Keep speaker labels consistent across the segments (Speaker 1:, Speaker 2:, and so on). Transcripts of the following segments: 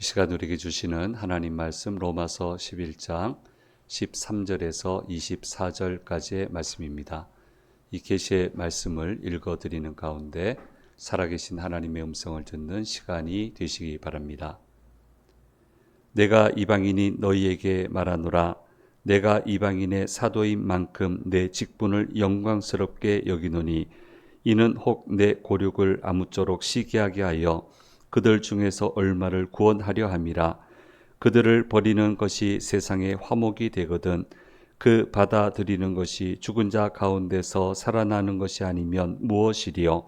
Speaker 1: 이 시간 우리에게 주시는 하나님 말씀 로마서 11장 13절에서 24절까지의 말씀입니다. 이 계시의 말씀을 읽어드리는 가운데 살아계신 하나님의 음성을 듣는 시간이 되시기 바랍니다. 내가 이방인이 너희에게 말하노라. 내가 이방인의 사도인 만큼 내 직분을 영광스럽게 여기노니 이는 혹 내 고륙을 아무쪼록 시기하게 하여 그들 중에서 얼마를 구원하려 함이라. 그들을 버리는 것이 세상의 화목이 되거든 그 받아들이는 것이 죽은 자 가운데서 살아나는 것이 아니면 무엇이리요.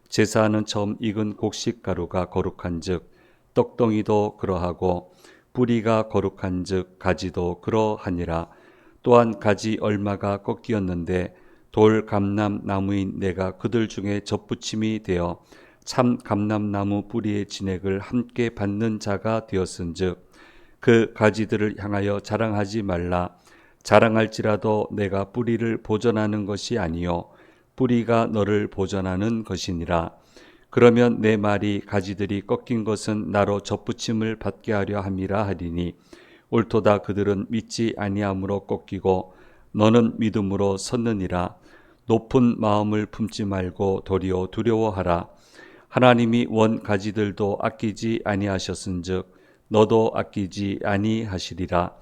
Speaker 1: 제사하는 처음 익은 곡식가루가 거룩한즉 떡덩이도 그러하고 뿌리가 거룩한즉 가지도 그러하니라. 또한 가지 얼마가 꺾이었는데 돌 감람나무인 내가 그들 중에 접붙임이 되어 참 감람나무 뿌리의 진액을 함께 받는 자가 되었은즉 그 가지들을 향하여 자랑하지 말라. 자랑할지라도 내가 뿌리를 보전하는 것이 아니요 뿌리가 너를 보전하는 것이니라. 그러면 내 말이 가지들이 꺾인 것은 나로 접붙임을 받게 하려 함이라 하리니 옳도다. 그들은 믿지 아니함으로 꺾이고 너는 믿음으로 섰느니라. 높은 마음을 품지 말고 도리어 두려워하라. 하나님이 원 가지들도 아끼지 아니하셨은즉 너도 아끼지 아니하시리라.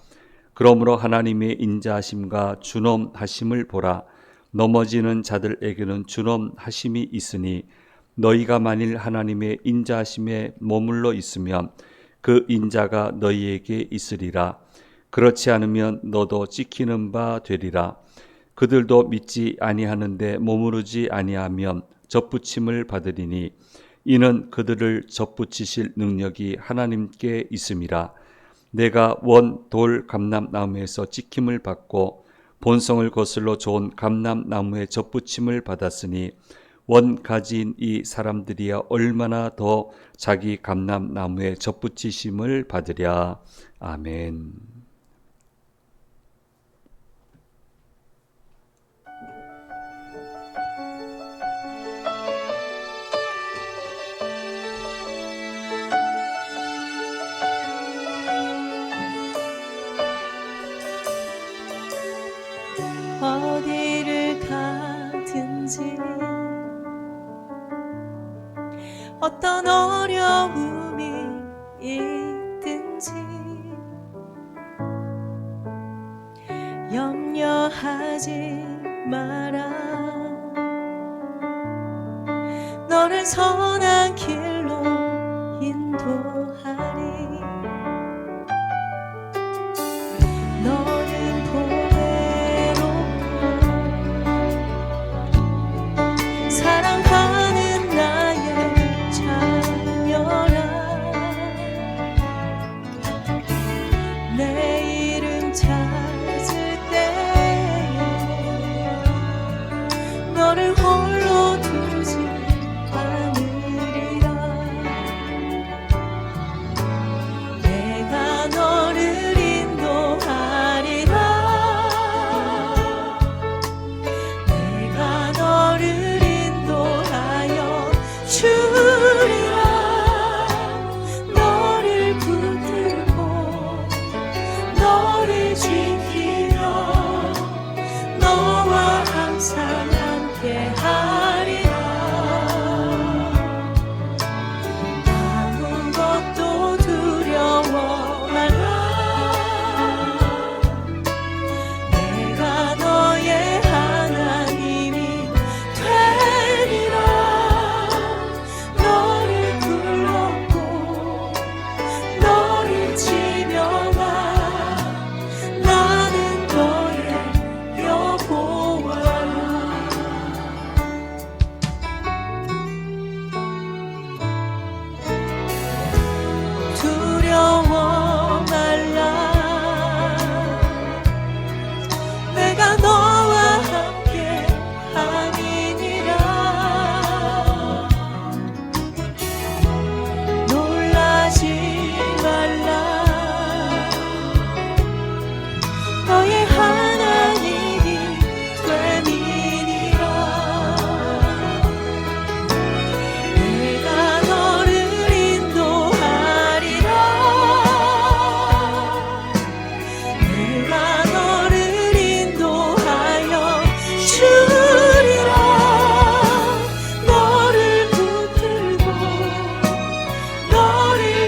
Speaker 1: 그러므로 하나님의 인자하심과 준엄하심을 보라. 넘어지는 자들에게는 준엄하심이 있으니 너희가 만일 하나님의 인자하심에 머물러 있으면 그 인자가 너희에게 있으리라. 그렇지 않으면 너도 찍히는 바 되리라. 그들도 믿지 아니하는데 머무르지 아니하면 접붙임을 받으리니 이는 그들을 접붙이실 능력이 하나님께 있음이라. 내가 원 돌 감람나무에서 찍힘을 받고 본성을 거슬러 좋은 감람나무에 접붙임을 받았으니 원 가지인 이 사람들이야 얼마나 더 자기 감람나무에 접붙이심을 받으랴. 아멘.
Speaker 2: 어디를 가든지 어떤 어려움이 있든지 염려하지 마라. 너를 선한 길로 인도하리. 너는 사랑하는 나의 자녀라. 내 이름 찾을 때에 너를 홀로 두지 않으리라.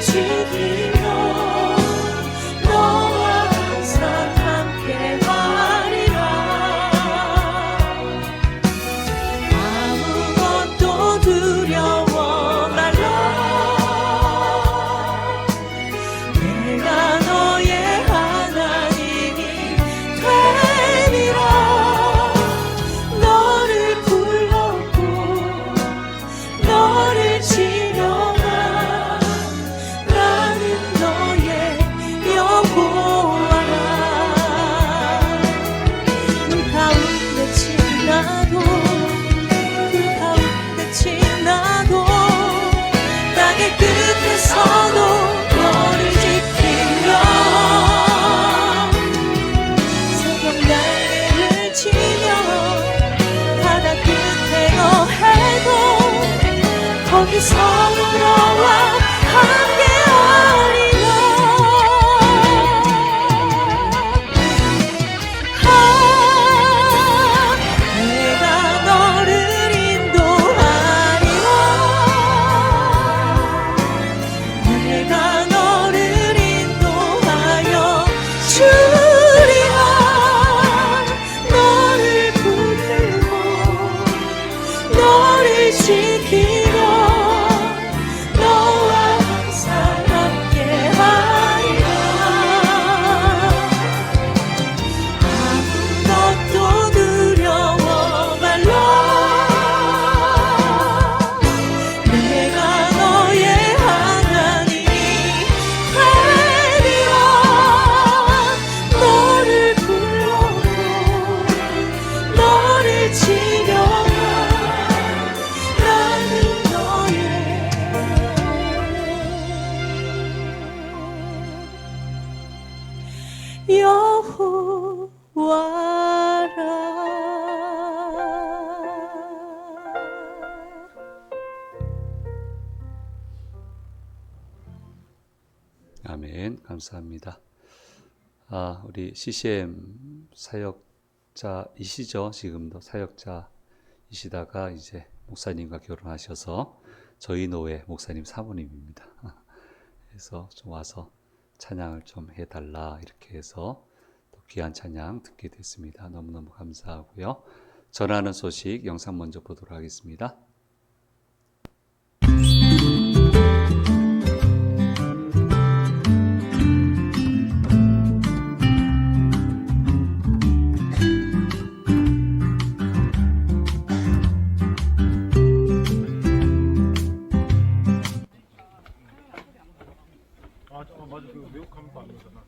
Speaker 2: 지키며 너와 항상 함께하리라. 아무것도 두려워 말라. 내가 너의 하나님이 되리라. 너를 불렀고 너를 지령한 나는 너의 여호와라. 눈 가운데 지나도 그 가운데 지나도 땅의 끝에서도 너를 지키며 새벽 날개를 치며 바다 끝에 어해도 거기서 너와 함께하리라. 내가 너를 인도하리라. 내가 너를 인도하여 주리라. 너를 붙들고 너를 지키며 너와 항상 함께하리라. 아무것도 두려워 말라. 내가 너의 하나님이 되리라. 너를 불렀고 너를 지령한 나는 너의 여호와라.
Speaker 1: 아멘. 감사합니다. 우리 CCM 사역자이시죠? 지금도 사역자이시다가 이제 목사님과 결혼하셔서 저희 노회 목사님 사모님입니다. 그래서 좀 와서 찬양을 좀 해달라 이렇게 해서 또 귀한 찬양 듣게 됐습니다. 너무너무 감사하고요. 전하는 소식 영상 먼저 보도록 하겠습니다.
Speaker 3: 맞아. 그 외국하면 안 되잖아.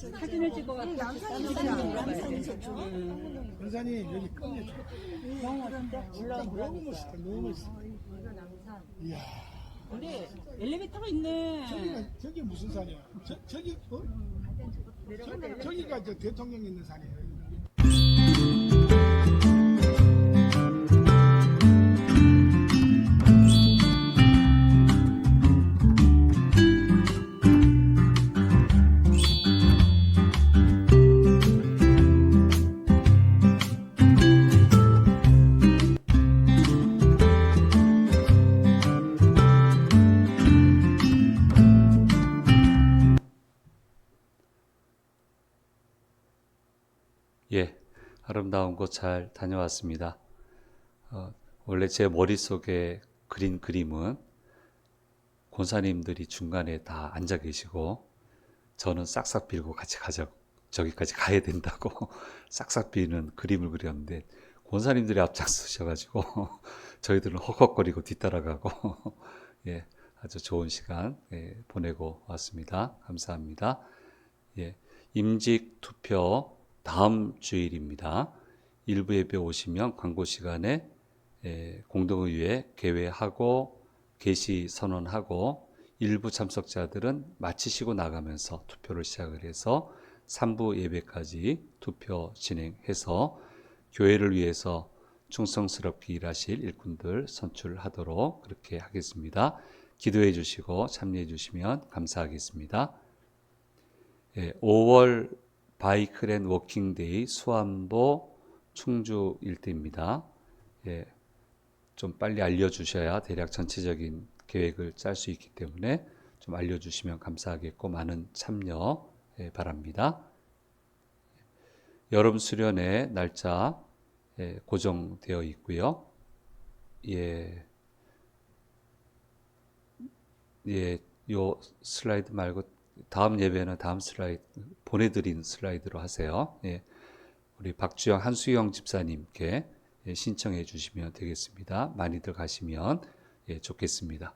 Speaker 4: 사진을 찍어갖고
Speaker 3: 권사님 여기 끝내줘. 너무 멋있다. 너무 멋있어. 이야.
Speaker 4: 근데 엘리베이터가 있네.
Speaker 3: 저기 무슨 산이야? 저기 저기가 저 대통령 있는 산이에요.
Speaker 1: 예, 아름다운 곳 잘 다녀왔습니다. 원래 제 머릿속에 그린 그림은 권사님들이 중간에 다 앉아 계시고 저는 싹싹 빌고 같이 저기까지 가야 된다고 싹싹 비는 그림을 그렸는데 권사님들이 앞장서셔가지고 저희들은 헉헉거리고 뒤따라가고 예, 아주 좋은 시간 보내고 왔습니다. 감사합니다. 예, 임직 투표 다음 주일입니다. 일부 예배 오시면 광고 시간에 공동의회 개회하고 계시 선언하고 일부 참석자들은 마치시고 나가면서 투표를 시작을 해서 3부 예배까지 투표 진행해서 교회를 위해서 충성스럽게 일하실 일꾼들 선출하도록 그렇게 하겠습니다. 기도해 주시고 참여해 주시면 감사하겠습니다. 5월 바이클 앤 워킹데이 수안보 충주 일대입니다. 좀 빨리 알려주셔야 대략 전체적인 계획을 짤 수 있기 때문에 좀 알려주시면 감사하겠고 많은 참여 바랍니다. 여름 수련회 날짜 고정되어 있고요. 요 슬라이드 말고 다음 예배는 다음 슬라이드 보내드린 슬라이드로 하세요. 우리 박주영 한수영 집사님께 신청해 주시면 되겠습니다. 많이들 가시면 좋겠습니다.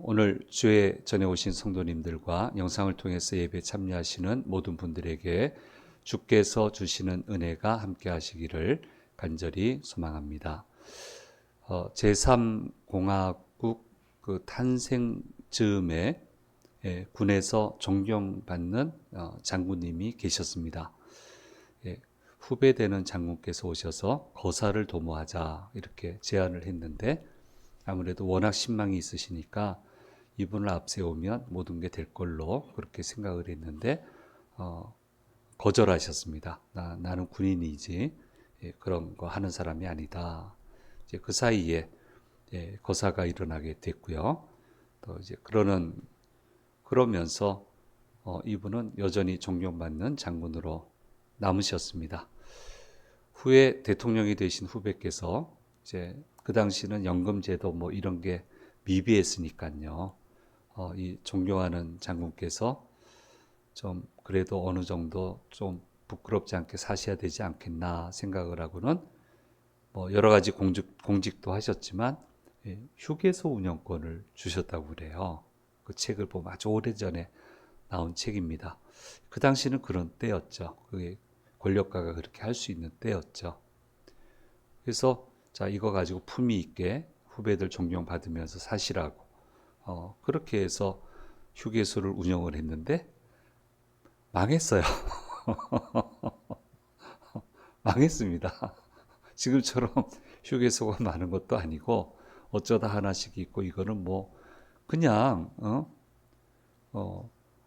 Speaker 1: 오늘 주에 전해 오신 성도님들과 영상을 통해서 예배 참여하시는 모든 분들에게 주께서 주시는 은혜가 함께 하시기를 간절히 소망합니다. 제3공화국 그 탄생 즈음에 군에서 존경받는 장군님이 계셨습니다. 후배되는 장군께서 오셔서 거사를 도모하자 이렇게 제안을 했는데 아무래도 워낙 신망이 있으시니까 이분을 앞세우면 모든 게 될 걸로 그렇게 생각을 했는데 거절하셨습니다. 나는 군인이지 그런 거 하는 사람이 아니다. 이제 그 사이에 거사가 일어나게 됐고요. 또 이제 그러면서 이분은 여전히 존경받는 장군으로 남으셨습니다. 후에 대통령이 되신 후배께서 이제 그 당시는 연금제도 뭐 이런 게 미비했으니까요. 이 존경하는 장군께서 좀 그래도 어느 정도 좀 부끄럽지 않게 사셔야 되지 않겠나 생각을 하고는 뭐 여러 가지 공직도 하셨지만 휴게소 운영권을 주셨다고 그래요. 그 책을 보면 아주 오래전에 나온 책입니다. 그 당시는 그런 때였죠. 그게 권력가가 그렇게 할 수 있는 때였죠. 그래서 자 이거 가지고 품위 있게 후배들 존경받으면서 사시라고 그렇게 해서 휴게소를 운영을 했는데 망했어요. 망했습니다. 지금처럼 휴게소가 많은 것도 아니고 어쩌다 하나씩 있고 이거는 뭐 그냥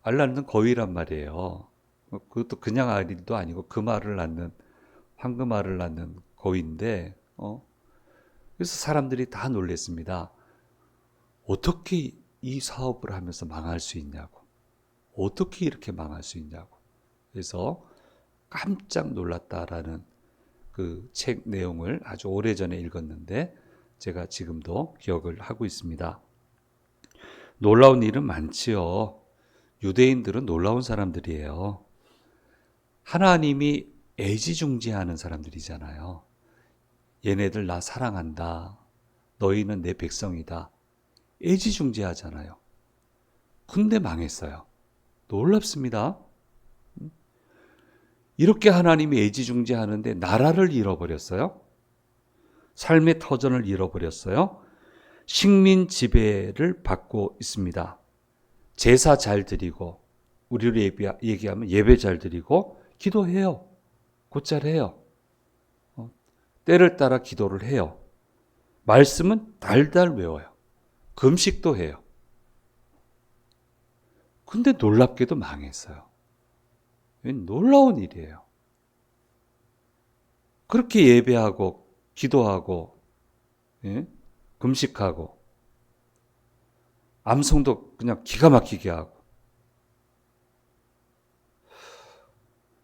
Speaker 1: 알 낳는 거위란 말이에요. 그것도 그냥 알도 아니고 금알을 낳는 황금알을 낳는 거위인데 그래서 사람들이 다 놀랬습니다. 어떻게 이 사업을 하면서 망할 수 있냐고. 어떻게 이렇게 망할 수 있냐고. 그래서 깜짝 놀랐다라는 그 책 내용을 아주 오래전에 읽었는데 제가 지금도 기억을 하고 있습니다. 놀라운 일은 많지요. 유대인들은 놀라운 사람들이에요. 하나님이 애지중지하는 사람들이잖아요. 얘네들 나 사랑한다. 너희는 내 백성이다. 애지중지하잖아요. 근데 망했어요. 놀랍습니다. 이렇게 하나님이 애지중지하는데 나라를 잃어버렸어요. 삶의 터전을 잃어버렸어요. 식민 지배를 받고 있습니다. 제사 잘 드리고 우리로 얘기하면 예배 잘 드리고 기도해요. 곧잘 해요. 때를 따라 기도를 해요. 말씀은 달달 외워요. 금식도 해요. 근데 놀랍게도 망했어요. 놀라운 일이에요. 그렇게 예배하고 기도하고 금식하고 암송도 그냥 기가 막히게 하고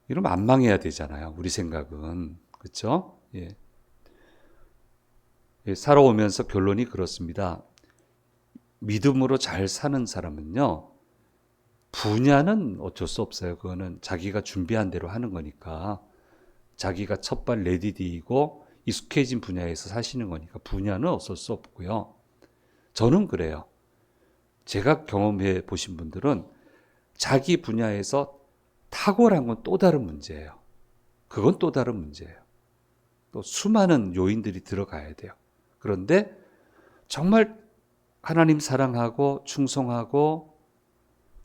Speaker 1: 이러면 안 망해야 되잖아요. 우리 생각은. 그렇죠? 살아오면서 결론이 그렇습니다. 믿음으로 잘 사는 사람은요. 분야는 어쩔 수 없어요. 그거는 자기가 준비한 대로 하는 거니까. 자기가 첫발 레디디이고 익숙해진 분야에서 사시는 거니까 분야는 없을 수 없고요. 저는 그래요. 제가 경험해 보신 분들은 자기 분야에서 탁월한 건 또 다른 문제예요. 그건 또 다른 문제예요. 또 수많은 요인들이 들어가야 돼요. 그런데 정말 하나님 사랑하고 충성하고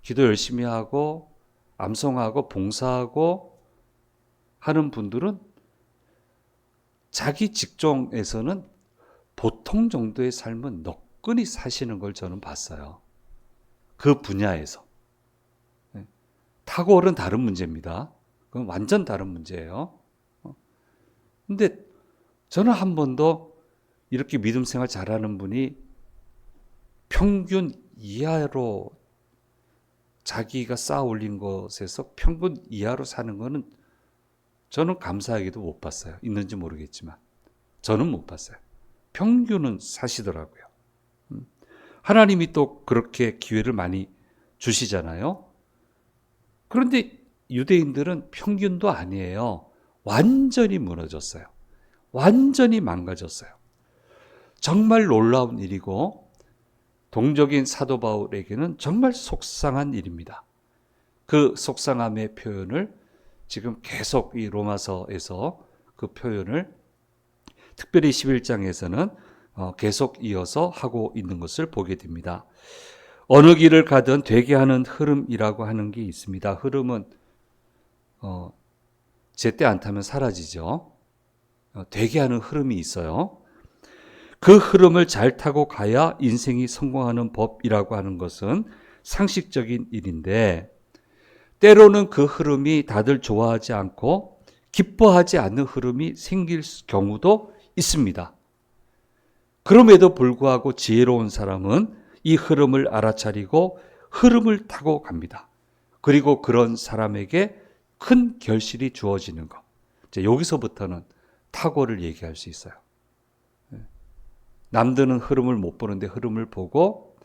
Speaker 1: 기도 열심히 하고 암송하고 봉사하고 하는 분들은 자기 직종에서는 보통 정도의 삶은 너끈히 사시는 걸 저는 봤어요. 그 분야에서. 탁월은 다른 문제입니다. 그건 완전 다른 문제예요. 근데 저는 한 번도 이렇게 믿음 생활 잘하는 분이 평균 이하로 자기가 쌓아 올린 것에서 평균 이하로 사는 거는 저는 감사하게도 못 봤어요. 있는지 모르겠지만 저는 못 봤어요. 평균은 사시더라고요. 하나님이 또 그렇게 기회를 많이 주시잖아요. 그런데 유대인들은 평균도 아니에요. 완전히 무너졌어요. 완전히 망가졌어요. 정말 놀라운 일이고 동족인 사도 바울에게는 정말 속상한 일입니다. 그 속상함의 표현을 지금 계속 이 로마서에서 그 표현을 특별히 11장에서는 계속 이어서 하고 있는 것을 보게 됩니다. 어느 길을 가든 되게 하는 흐름이라고 하는 게 있습니다. 흐름은 제때 안 타면 사라지죠. 되게 하는 흐름이 있어요. 그 흐름을 잘 타고 가야 인생이 성공하는 법이라고 하는 것은 상식적인 일인데 때로는 그 흐름이 다들 좋아하지 않고 기뻐하지 않는 흐름이 생길 경우도 있습니다. 그럼에도 불구하고 지혜로운 사람은 이 흐름을 알아차리고 흐름을 타고 갑니다. 그리고 그런 사람에게 큰 결실이 주어지는 것. 여기서부터는 탁월을 얘기할 수 있어요. 남들은 흐름을 못 보는데 흐름을 보고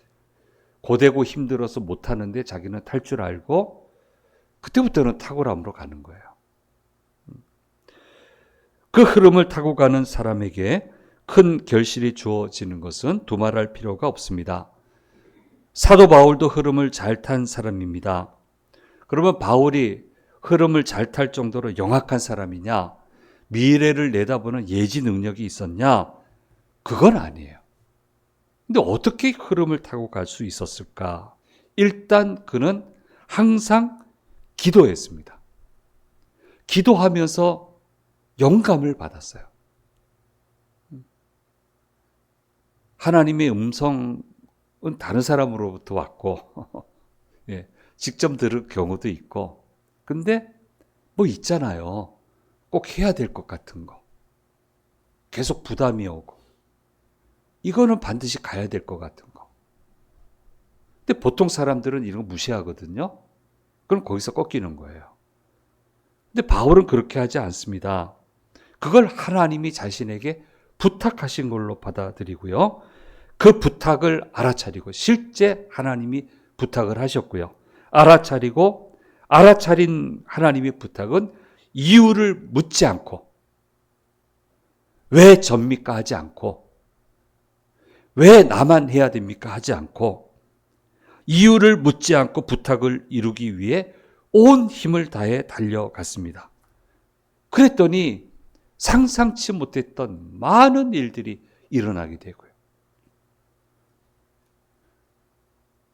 Speaker 1: 고되고 힘들어서 못 하는데 자기는 탈 줄 알고 그때부터는 탁월함으로 가는 거예요. 그 흐름을 타고 가는 사람에게 큰 결실이 주어지는 것은 두말할 필요가 없습니다. 사도 바울도 흐름을 잘 탄 사람입니다. 그러면 바울이 흐름을 잘 탈 정도로 영악한 사람이냐? 미래를 내다보는 예지 능력이 있었냐? 그건 아니에요. 근데 어떻게 흐름을 타고 갈 수 있었을까? 일단 그는 항상 기도했습니다. 기도하면서 영감을 받았어요. 하나님의 음성은 다른 사람으로부터 왔고 예, 직접 들을 경우도 있고 근데 뭐 있잖아요. 꼭 해야 될 것 같은 거. 계속 부담이 오고 이거는 반드시 가야 될 것 같은 거. 근데 보통 사람들은 이런 거 무시하거든요. 그럼 거기서 꺾이는 거예요. 근데 바울은 그렇게 하지 않습니다. 그걸 하나님이 자신에게 부탁하신 걸로 받아들이고요. 그 부탁을 알아차리고 실제 하나님이 부탁을 하셨고요. 알아차린 하나님의 부탁은 이유를 묻지 않고 왜 접니까 하지 않고 왜 나만 해야 됩니까 하지 않고 이유를 묻지 않고 부탁을 이루기 위해 온 힘을 다해 달려갔습니다. 그랬더니 상상치 못했던 많은 일들이 일어나게 되고요.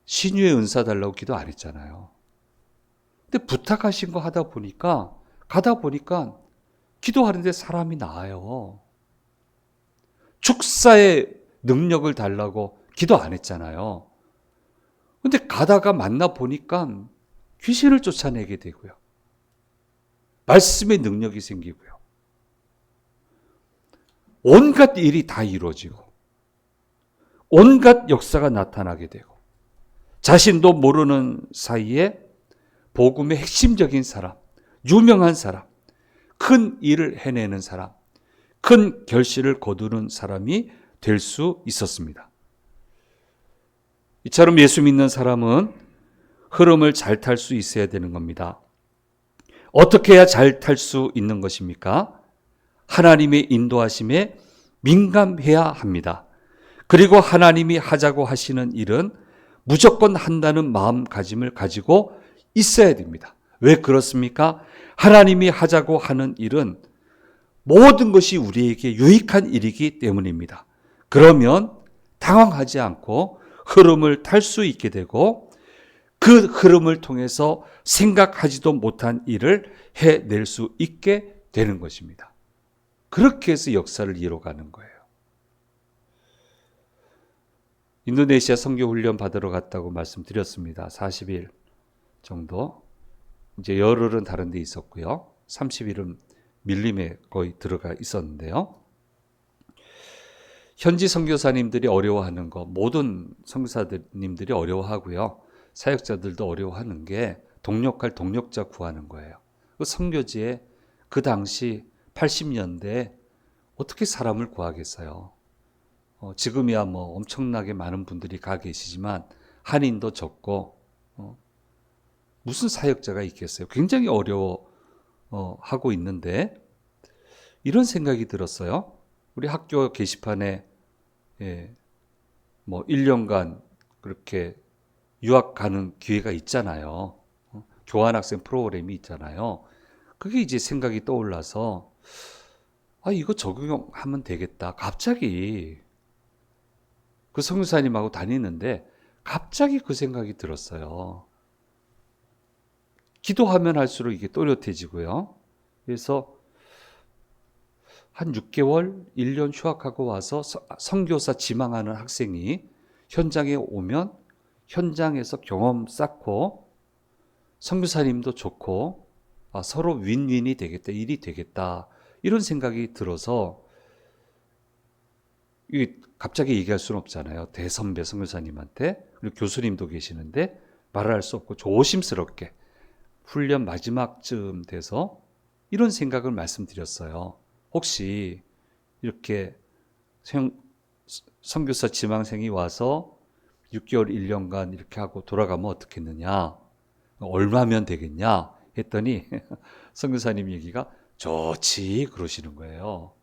Speaker 1: 신유의 은사 달라고 기도 안 했잖아요. 근데 부탁하신 거 가다 보니까 기도하는데 사람이 나아요. 축사의 능력을 달라고 기도 안 했잖아요. 근데 가다가 만나 보니까 귀신을 쫓아내게 되고요. 말씀의 능력이 생기고요. 온갖 일이 다 이루어지고 온갖 역사가 나타나게 되고 자신도 모르는 사이에 복음의 핵심적인 사람, 유명한 사람, 큰 일을 해내는 사람, 큰 결실을 거두는 사람이 될 수 있었습니다. 이처럼 예수 믿는 사람은 흐름을 잘 탈 수 있어야 되는 겁니다. 어떻게 해야 잘 탈 수 있는 것입니까? 하나님의 인도하심에 민감해야 합니다. 그리고 하나님이 하자고 하시는 일은 무조건 한다는 마음가짐을 가지고 있어야 됩니다. 왜 그렇습니까? 하나님이 하자고 하는 일은 모든 것이 우리에게 유익한 일이기 때문입니다. 그러면 당황하지 않고 흐름을 탈 수 있게 되고 그 흐름을 통해서 생각하지도 못한 일을 해낼 수 있게 되는 것입니다. 그렇게 해서 역사를 이뤄가는 거예요. 인도네시아 선교훈련 받으러 갔다고 말씀드렸습니다. 40일 정도. 이제 열흘은 다른 데 있었고요. 30일은 밀림에 거의 들어가 있었는데요. 현지 선교사님들이 어려워하는 거, 모든 선교사님들이 어려워하고요. 사역자들도 어려워하는 게 동력할 동력자 구하는 거예요. 그 선교지에 그 당시 80년대에 어떻게 사람을 구하겠어요? 지금이야 뭐 엄청나게 많은 분들이 가 계시지만 한인도 적고 무슨 사역자가 있겠어요? 굉장히 어려워하고 있는데 이런 생각이 들었어요. 우리 학교 게시판에 뭐 1년간 그렇게 유학 가는 기회가 있잖아요. 교환학생 프로그램이 있잖아요. 그게 이제 생각이 떠올라서 이거 적용하면 되겠다. 갑자기 그 선교사님하고 다니는데 갑자기 그 생각이 들었어요. 기도하면 할수록 이게 또렷해지고요. 그래서 한 6개월, 1년 휴학하고 와서 선교사 지망하는 학생이 현장에 오면 현장에서 경험 쌓고 선교사님도 좋고 서로 윈윈이 되겠다, 일이 되겠다 이런 생각이 들어서 이게 갑자기 얘기할 수는 없잖아요. 대선배 선교사님한테 그리고 교수님도 계시는데 말을 할 수 없고 조심스럽게 훈련 마지막쯤 돼서 이런 생각을 말씀드렸어요. 혹시 이렇게 선교사 지망생이 와서 6개월, 1년간 이렇게 하고 돌아가면 어떻겠느냐? 얼마면 되겠냐? 했더니 선교사님 얘기가 좋지 그러시는 거예요.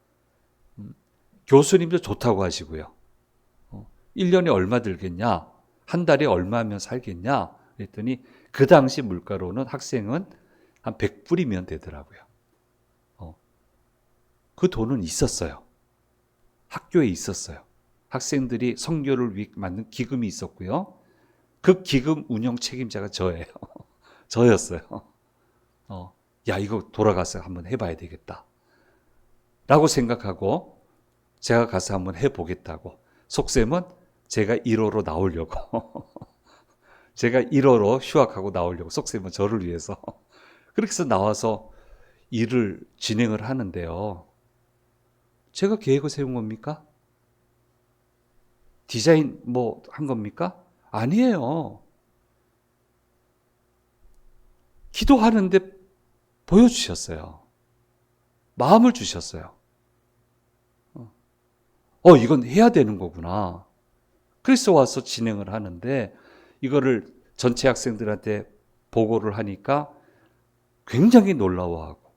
Speaker 1: 교수님도 좋다고 하시고요. 1년에 얼마 들겠냐? 한 달에 얼마면 살겠냐? 그랬더니 그 당시 물가로는 학생은 한 100불이면 되더라고요. 그 돈은 있었어요. 학교에 있었어요. 학생들이 선교를 위해 만든 기금이 있었고요. 그 기금 운영 책임자가 저예요. 저였어요. 야, 이거 돌아가서 한번 해봐야 되겠다. 라고 생각하고 제가 가서 한번 해보겠다고. 속셈은 제가 1호로 나오려고. 제가 1호로 휴학하고 나오려고. 속셈은 저를 위해서. 그렇게 해서 나와서 일을 진행을 하는데요. 제가 계획을 세운 겁니까? 디자인 뭐 한 겁니까? 아니에요. 기도하는데 보여주셨어요. 마음을 주셨어요. 이건 해야 되는 거구나. 그래서 와서 진행을 하는데 이거를 전체 학생들한테 보고를 하니까 굉장히 놀라워하고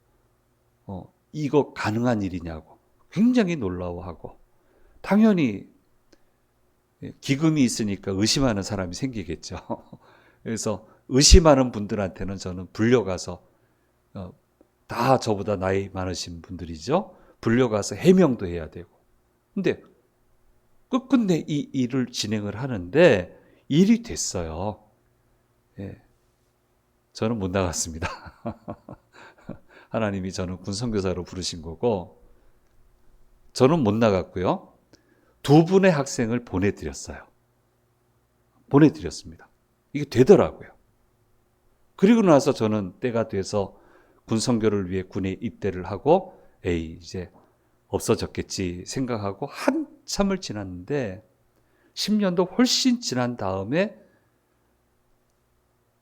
Speaker 1: 이거 가능한 일이냐고 굉장히 놀라워하고 당연히 기금이 있으니까 의심하는 사람이 생기겠죠. 그래서 의심하는 분들한테는 저는 불려가서 다 저보다 나이 많으신 분들이죠. 불려가서 해명도 해야 되고. 근데 끝끝내 이 일을 진행을 하는데 일이 됐어요. 저는 못 나갔습니다. 하나님이 저는 군선교사로 부르신 거고 저는 못 나갔고요. 2분의 학생을 보내드렸어요. 보내드렸습니다. 이게 되더라고요. 그리고 나서 저는 때가 돼서 군선교를 위해 군에 입대를 하고 이제 없어졌겠지 생각하고 한참을 지났는데 10년도 훨씬 지난 다음에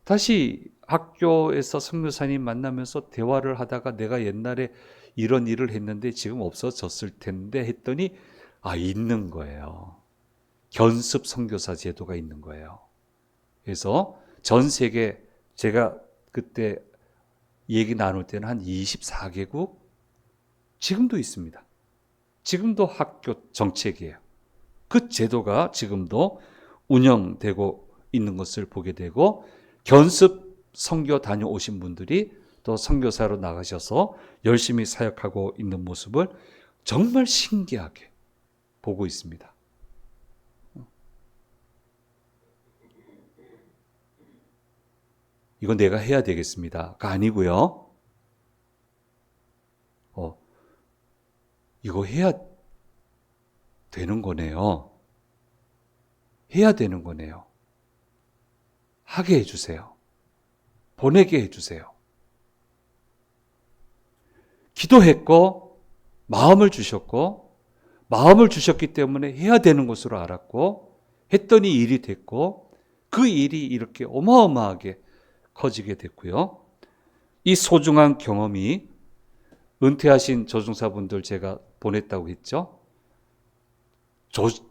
Speaker 1: 다시 학교에서 선교사님 만나면서 대화를 하다가 내가 옛날에 이런 일을 했는데 지금 없어졌을 텐데 했더니 있는 거예요. 견습 선교사 제도가 있는 거예요. 그래서 전 세계 제가 그때 얘기 나눌 때는 한 24개국 지금도 있습니다. 지금도 학교 정책이에요. 그 제도가 지금도 운영되고 있는 것을 보게 되고 견습 선교 다녀오신 분들이 또 선교사로 나가셔서 열심히 사역하고 있는 모습을 정말 신기하게 보고 있습니다. 이거 내가 해야 되겠습니다가 아니고요. 이거 해야 되는 거네요. 해야 되는 거네요. 하게 해주세요. 보내게 해주세요. 기도했고 마음을 주셨고 마음을 주셨기 때문에 해야 되는 것으로 알았고 했더니 일이 됐고 그 일이 이렇게 어마어마하게 커지게 됐고요. 이 소중한 경험이 은퇴하신 조종사분들 제가 보냈다고 했죠.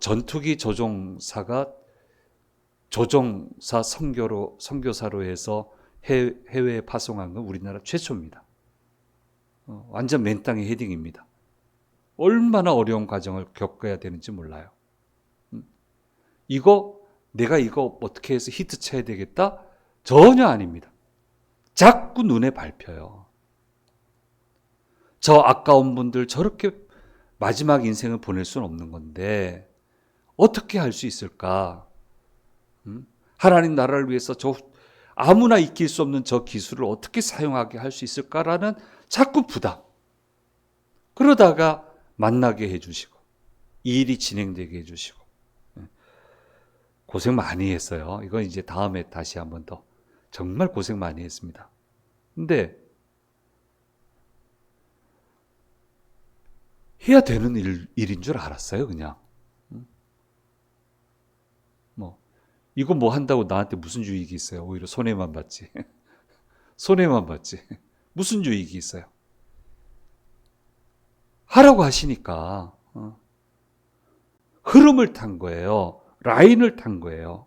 Speaker 1: 전투기 조종사가 조종사 선교사로 해서 해외에 파송한 건 우리나라 최초입니다. 완전 맨땅에 헤딩입니다. 얼마나 어려운 과정을 겪어야 되는지 몰라요. 내가 이거 어떻게 해서 히트 쳐야 되겠다? 전혀 아닙니다. 자꾸 눈에 밟혀요. 저 아까운 분들 저렇게 마지막 인생을 보낼 수는 없는 건데 어떻게 할 수 있을까? 하나님 나라를 위해서 아무나 익힐 수 없는 저 기술을 어떻게 사용하게 할 수 있을까라는 자꾸 부담. 그러다가 만나게 해주시고 이 일이 진행되게 해주시고 고생 많이 했어요. 이건 이제 다음에 다시 한번 더 정말 고생 많이 했습니다. 근데 해야 되는 일인 줄 알았어요, 그냥. 이거 뭐 한다고 나한테 무슨 유익이 있어요? 오히려 손해만 받지. 손해만 받지. 무슨 유익이 있어요? 하라고 하시니까 흐름을 탄 거예요. 라인을 탄 거예요.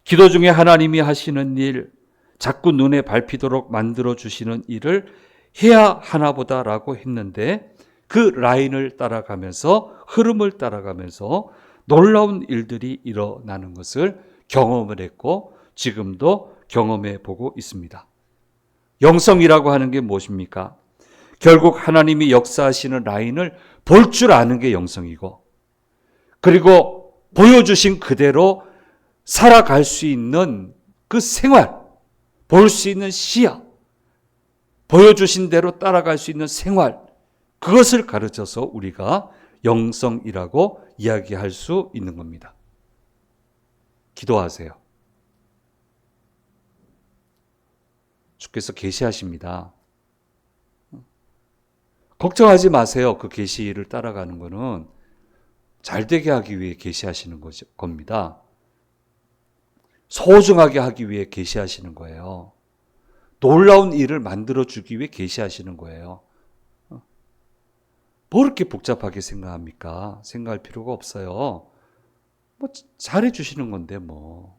Speaker 1: 기도 중에 하나님이 하시는 일, 자꾸 눈에 밟히도록 만들어 주시는 일을 해야 하나보다라고 했는데 그 라인을 따라가면서 흐름을 따라가면서 놀라운 일들이 일어나는 것을 경험을 했고 지금도 경험해 보고 있습니다. 영성이라고 하는 게 무엇입니까? 결국 하나님이 역사하시는 라인을 볼 줄 아는 게 영성이고 그리고 보여주신 그대로 살아갈 수 있는 그 생활, 볼 수 있는 시야, 보여주신 대로 따라갈 수 있는 생활, 그것을 가르쳐서 우리가 영성이라고 이야기할 수 있는 겁니다. 기도하세요. 주께서 계시하십니다. 걱정하지 마세요. 그 계시를 따라가는 거는 잘 되게 하기 위해 계시하시는 겁니다. 소중하게 하기 위해 계시하시는 거예요. 놀라운 일을 만들어주기 위해 계시하시는 거예요. 뭐 이렇게 복잡하게 생각합니까? 생각할 필요가 없어요. 뭐 잘해주시는 건데 뭐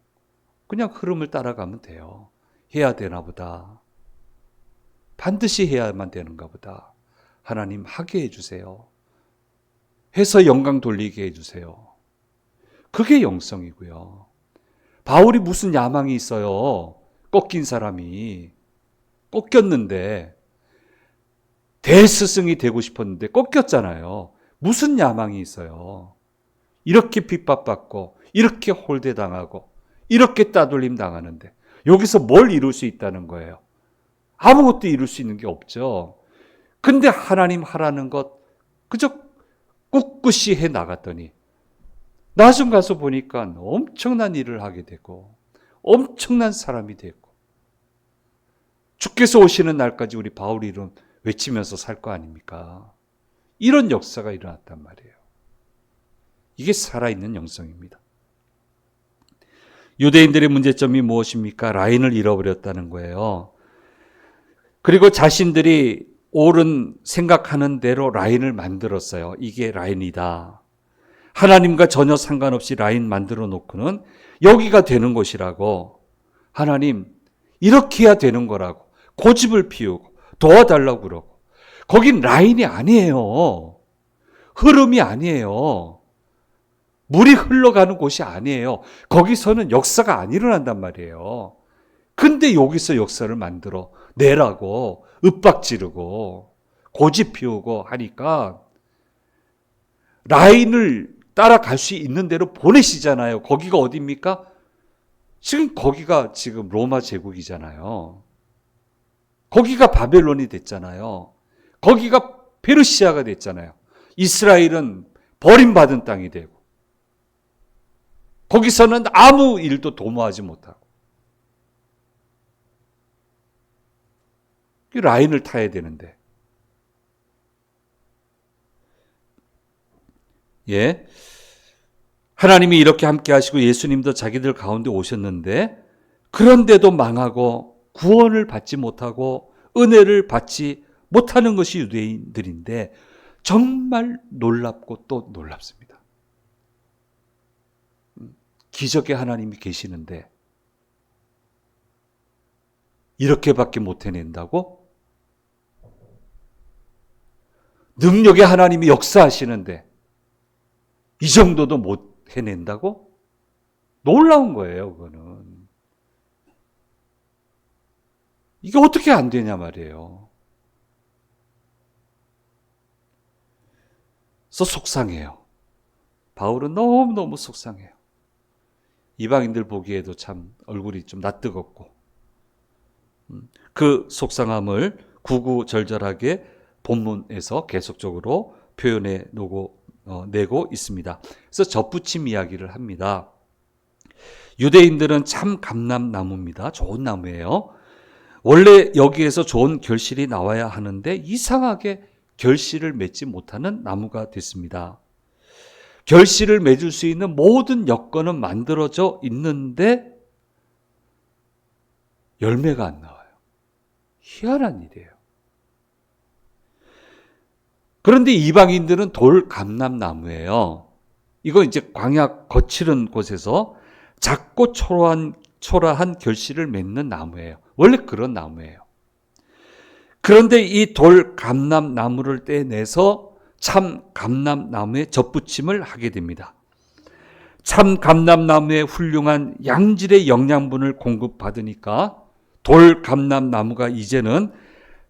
Speaker 1: 그냥 흐름을 따라가면 돼요. 해야 되나 보다. 반드시 해야만 되는가 보다. 하나님 하게 해주세요. 해서 영광 돌리게 해주세요. 그게 영성이고요. 바울이 무슨 야망이 있어요? 꺾인 사람이. 꺾였는데 대스승이 되고 싶었는데 꺾였잖아요. 무슨 야망이 있어요? 이렇게 핍박받고 이렇게 홀대당하고 이렇게 따돌림 당하는데 여기서 뭘 이룰 수 있다는 거예요? 아무것도 이룰 수 있는 게 없죠. 근데 하나님 하라는 것 그저 꿋꿋이 해 나갔더니 나중 가서 보니까 엄청난 일을 하게 되고 엄청난 사람이 되고 주께서 오시는 날까지 우리 바울이 이런 외치면서 살 거 아닙니까? 이런 역사가 일어났단 말이에요. 이게 살아있는 영성입니다. 유대인들의 문제점이 무엇입니까? 라인을 잃어버렸다는 거예요. 그리고 자신들이 옳은 생각하는 대로 라인을 만들었어요. 이게 라인이다. 하나님과 전혀 상관없이 라인 만들어 놓고는 여기가 되는 것이라고 하나님 이렇게 해야 되는 거라고 고집을 피우고 도와달라고 그러고 거긴 라인이 아니에요. 흐름이 아니에요. 물이 흘러가는 곳이 아니에요. 거기서는 역사가 안 일어난단 말이에요. 근데 여기서 역사를 만들어 내라고 윽박지르고 고집 피우고 하니까 라인을 따라갈 수 있는 대로 보내시잖아요. 거기가 어디입니까? 지금 거기가 지금 로마 제국이잖아요. 거기가 바벨론이 됐잖아요. 거기가 페르시아가 됐잖아요. 이스라엘은 버림받은 땅이 되고 거기서는 아무 일도 도모하지 못하고 라인을 타야 되는데 예, 하나님이 이렇게 함께 하시고 예수님도 자기들 가운데 오셨는데 그런데도 망하고 구원을 받지 못하고 은혜를 받지 못하는 것이 유대인들인데 정말 놀랍고 또 놀랍습니다. 기적의 하나님이 계시는데 이렇게밖에 못 해낸다고? 능력의 하나님이 역사하시는데 이 정도도 못 해낸다고? 놀라운 거예요, 그거는. 이게 어떻게 안 되냐 말이에요. 그래서 속상해요. 바울은 너무너무 속상해요. 이방인들 보기에도 참 얼굴이 좀 낯뜨겁고 그 속상함을 구구절절하게 본문에서 계속적으로 표현해 내고 있습니다. 그래서 접붙임 이야기를 합니다. 유대인들은 참 감람나무입니다. 좋은 나무예요. 원래 여기에서 좋은 결실이 나와야 하는데 이상하게 결실을 맺지 못하는 나무가 됐습니다. 결실을 맺을 수 있는 모든 여건은 만들어져 있는데 열매가 안 나와요. 희한한 일이에요. 그런데 이방인들은 돌감람나무예요. 이거 이제 광야 거칠은 곳에서 작고 초라한 결실을 맺는 나무예요. 원래 그런 나무예요. 그런데 이 돌감람나무를 떼내서 참 감람나무에 접붙임을 하게 됩니다. 참 감람나무에 훌륭한 양질의 영양분을 공급받으니까 돌감람나무가 이제는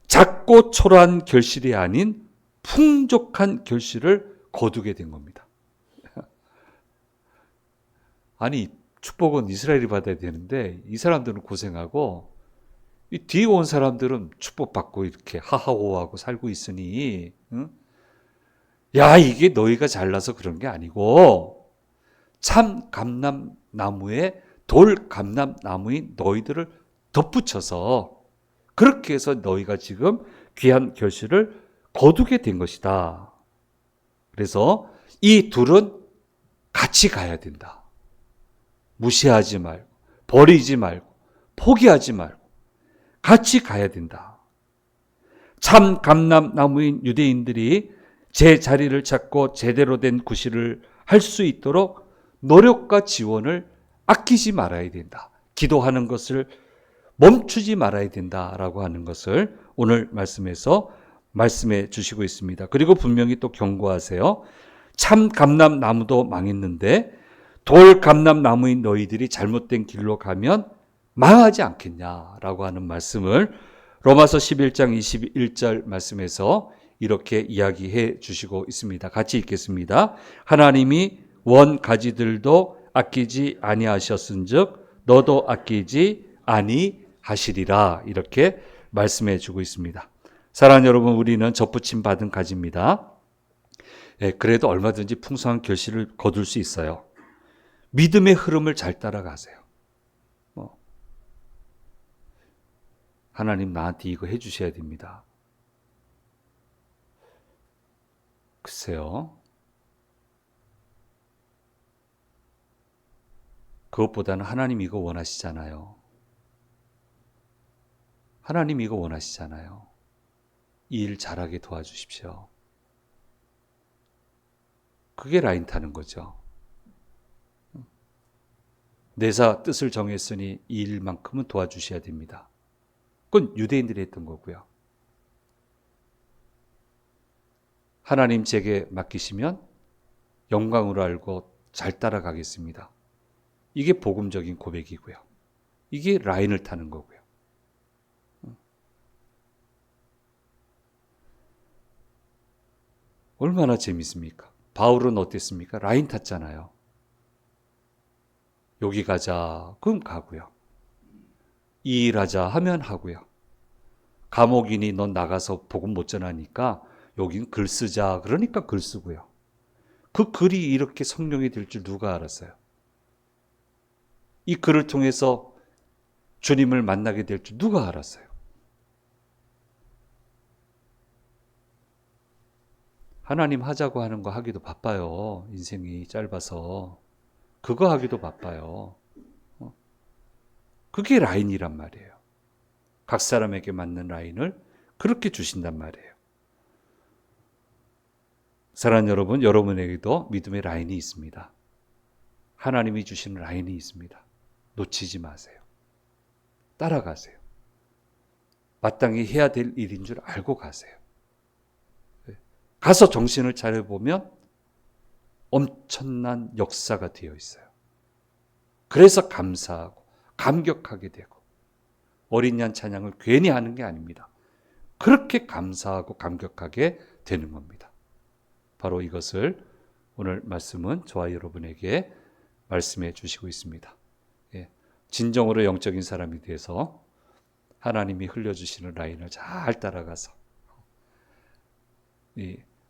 Speaker 1: 작고 초라한 결실이 아닌 풍족한 결실을 거두게 된 겁니다. 아니, 축복은 이스라엘이 받아야 되는데 이 사람들은 고생하고 이 뒤에 온 사람들은 축복받고 이렇게 하하호하고 살고 있으니 야, 이게 너희가 잘나서 그런 게 아니고 참 감람나무에 돌감람나무인 너희들을 덧붙여서 그렇게 해서 너희가 지금 귀한 결실을 거두게 된 것이다. 그래서 이 둘은 같이 가야 된다. 무시하지 말고 버리지 말고 포기하지 말고 같이 가야 된다. 참 감람나무인 유대인들이 제 자리를 찾고 제대로 된 구실을 할 수 있도록 노력과 지원을 아끼지 말아야 된다. 기도하는 것을 멈추지 말아야 된다라고 하는 것을 오늘 말씀에서 말씀해 주시고 있습니다. 그리고 분명히 또 경고하세요. 참 감람나무도 망했는데 돌 감람나무인 너희들이 잘못된 길로 가면 망하지 않겠냐라고 하는 말씀을 로마서 11장 21절 말씀에서 이렇게 이야기해 주시고 있습니다. 같이 읽겠습니다. 하나님이 원 가지들도 아끼지 아니하셨은즉 너도 아끼지 아니하시리라 이렇게 말씀해 주고 있습니다. 사랑하는 여러분, 우리는 접붙임 받은 가지입니다. 그래도 얼마든지 풍성한 결실을 거둘 수 있어요. 믿음의 흐름을 잘 따라가세요. 하나님 나한테 이거 해주셔야 됩니다. 글쎄요. 그것보다는 하나님 이거 원하시잖아요. 하나님 이거 원하시잖아요. 이 일 잘하게 도와주십시오. 그게 라인 타는 거죠. 내사 뜻을 정했으니 이 일만큼은 도와주셔야 됩니다. 그건 유대인들이 했던 거고요. 하나님 제게 맡기시면 영광으로 알고 잘 따라가겠습니다. 이게 복음적인 고백이고요. 이게 라인을 타는 거고요. 얼마나 재밌습니까? 바울은 어땠습니까? 라인 탔잖아요. 여기 가자 그럼 가고요. 이 일하자 하면 하고요. 감옥이니 넌 나가서 복음 못 전하니까 여긴 글 쓰자 그러니까 글 쓰고요. 그 글이 이렇게 성령이 될 줄 누가 알았어요? 이 글을 통해서 주님을 만나게 될 줄 누가 알았어요? 하나님 하자고 하는 거 하기도 바빠요. 인생이 짧아서. 그거 하기도 바빠요. 그게 라인이란 말이에요. 각 사람에게 맞는 라인을 그렇게 주신단 말이에요. 사랑하는 여러분, 여러분에게도 믿음의 라인이 있습니다. 하나님이 주시는 라인이 있습니다. 놓치지 마세요. 따라가세요. 마땅히 해야 될 일인 줄 알고 가세요. 가서 정신을 차려보면 엄청난 역사가 되어 있어요. 그래서 감사하고 감격하게 되고 어린 양 찬양을 괜히 하는 게 아닙니다. 그렇게 감사하고 감격하게 되는 겁니다. 바로 이것을 오늘 말씀은 저와 여러분에게 말씀해 주시고 있습니다. 진정으로 영적인 사람이 돼서 하나님이 흘려주시는 라인을 잘 따라가서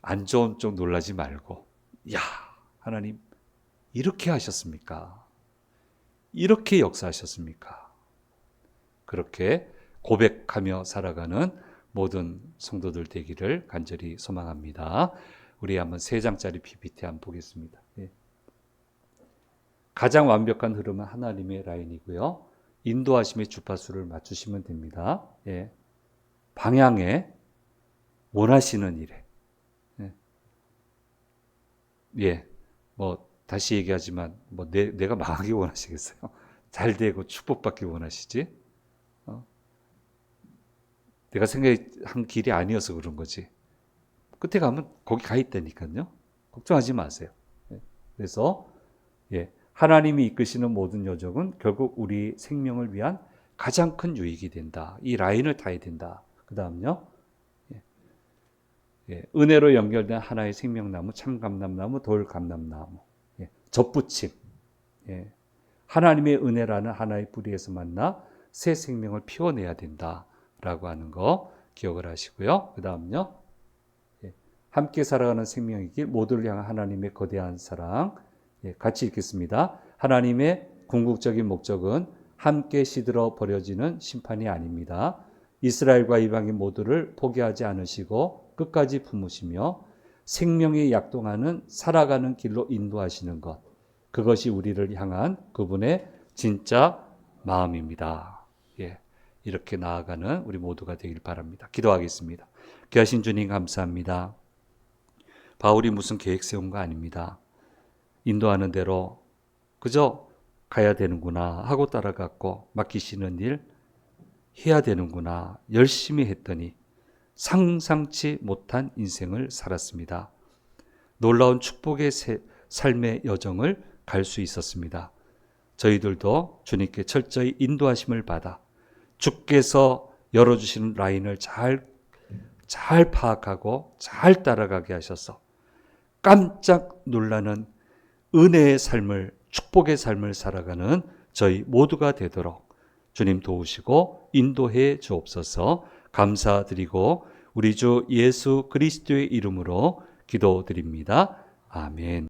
Speaker 1: 안 좋은 쪽 놀라지 말고, 야, 하나님 이렇게 하셨습니까? 이렇게 역사하셨습니까? 그렇게 고백하며 살아가는 모든 성도들 되기를 간절히 소망합니다. 우리 한번 3장짜리 PPT 한번 보겠습니다. 가장 완벽한 흐름은 하나님의 라인이고요. 인도하심의 주파수를 맞추시면 됩니다. 방향에 원하시는 일에. 다시 얘기하지만, 내가 망하기 원하시겠어요? 잘 되고 축복받기 원하시지? 내가 생각한 길이 아니어서 그런 거지. 끝에 가면 거기 가 있다니까요. 걱정하지 마세요. 그래서, 하나님이 이끄시는 모든 여정은 결국 우리 생명을 위한 가장 큰 유익이 된다. 이 라인을 타야 된다. 그 다음요. 은혜로 연결된 하나의 생명나무, 참감람나무, 돌감람나무, 접붙임. 하나님의 은혜라는 하나의 뿌리에서 만나 새 생명을 피워내야 된다라고 하는 거 기억을 하시고요. 그 다음요. 함께 살아가는 생명의 길, 모두를 향한 하나님의 거대한 사랑. 같이 읽겠습니다. 하나님의 궁극적인 목적은 함께 시들어 버려지는 심판이 아닙니다. 이스라엘과 이방인 모두를 포기하지 않으시고 끝까지 품으시며 생명에 약동하는 살아가는 길로 인도하시는 것. 그것이 우리를 향한 그분의 진짜 마음입니다. 이렇게 나아가는 우리 모두가 되길 바랍니다. 기도하겠습니다. 귀하신 주님 감사합니다. 바울이 무슨 계획 세운 거 아닙니다. 인도하는 대로 그저 가야 되는구나 하고 따라갔고 맡기시는 일 해야 되는구나 열심히 했더니 상상치 못한 인생을 살았습니다. 놀라운 축복의 삶의 여정을 갈 수 있었습니다. 저희들도 주님께 철저히 인도하심을 받아 주께서 열어주시는 라인을 잘 파악하고 잘 따라가게 하셔서 깜짝 놀라는 은혜의 삶을, 축복의 삶을 살아가는 저희 모두가 되도록 주님 도우시고 인도해 주옵소서. 감사드리고 우리 주 예수 그리스도의 이름으로 기도드립니다. 아멘.